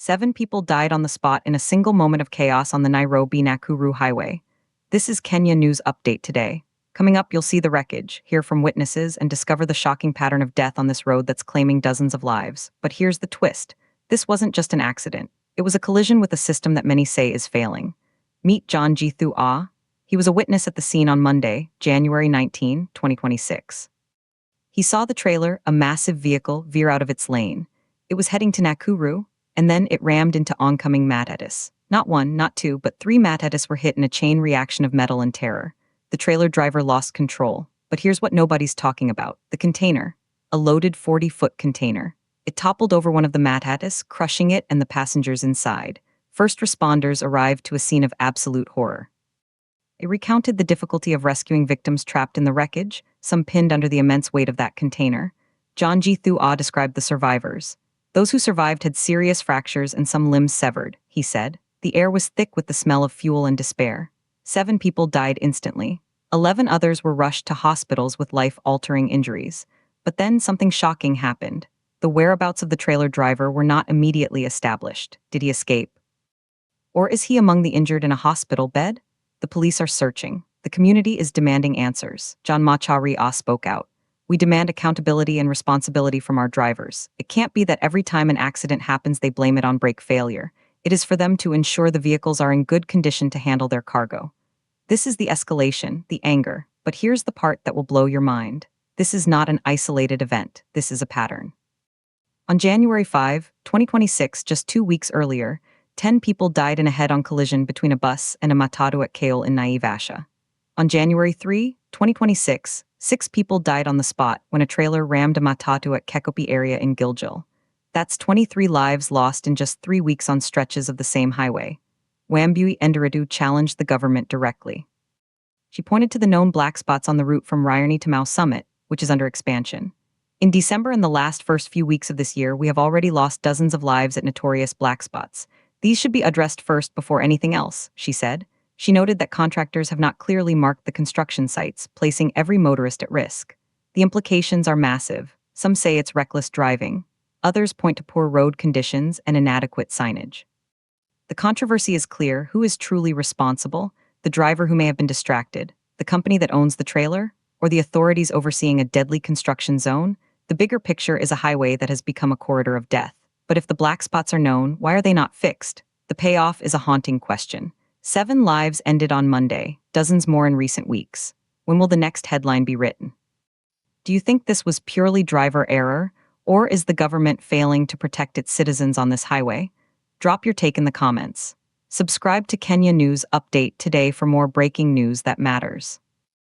7 people died on the spot in a single moment of chaos on the Nairobi-Nakuru Highway. This is Kenya News Update today. Coming up, you'll see the wreckage, hear from witnesses, and discover the shocking pattern of death on this road that's claiming dozens of lives. But here's the twist. This wasn't just an accident. It was a collision with a system that many say is failing. Meet John Githu Ah. He was a witness at the scene on Monday, January 19, 2026. He saw the trailer, a massive vehicle, veer out of its lane. It was heading to Nakuru, and then it rammed into oncoming matatis. Not one, not two, but 3 matatis were hit in a chain reaction of metal and terror. The trailer driver lost control. But here's what nobody's talking about. The container. A loaded 40-foot container. It toppled over one of the matatis, crushing it and the passengers inside. First responders arrived to a scene of absolute horror. It recounted the difficulty of rescuing victims trapped in the wreckage, some pinned under the immense weight of that container. John Githu Ah described the survivors. Those who survived had serious fractures and some limbs severed, he said. The air was thick with the smell of fuel and despair. 7 people died instantly. 11 others were rushed to hospitals with life-altering injuries. But then something shocking happened. The whereabouts of the trailer driver were not immediately established. Did he escape? Or is he among the injured in a hospital bed? The police are searching. The community is demanding answers. John Machari Ah spoke out. We demand accountability and responsibility from our drivers. It can't be that every time an accident happens they blame it on brake failure. It is for them to ensure the vehicles are in good condition to handle their cargo. This is the escalation, the anger. But here's the part that will blow your mind. This is not an isolated event. This is a pattern. On January 5, 2026, just 2 weeks earlier, 10 people died in a head-on collision between a bus and a matatu at Kale in Naivasha. On January 3, 2026, 6 people died on the spot when a trailer rammed a matatu at Kekopi area in Gilgil. That's 23 lives lost in just 3 weeks on stretches of the same highway. Wambui Enderidu challenged the government directly. She pointed to the known black spots on the route from Ryerny to Mau Summit, which is under expansion. In December and the first few weeks of this year, we have already lost dozens of lives at notorious black spots. These should be addressed first before anything else, she said. She noted that contractors have not clearly marked the construction sites, placing every motorist at risk. The implications are massive. Some say it's reckless driving. Others point to poor road conditions and inadequate signage. The controversy is clear. Who is truly responsible? The driver who may have been distracted? The company that owns the trailer? Or the authorities overseeing a deadly construction zone? The bigger picture is a highway that has become a corridor of death. But if the black spots are known, why are they not fixed? The payoff is a haunting question. 7 lives ended on Monday, dozens more in recent weeks. When will the next headline be written? Do you think this was purely driver error, or is the government failing to protect its citizens on this highway? Drop your take in the comments. Subscribe to Kenya News Update today for more breaking news that matters.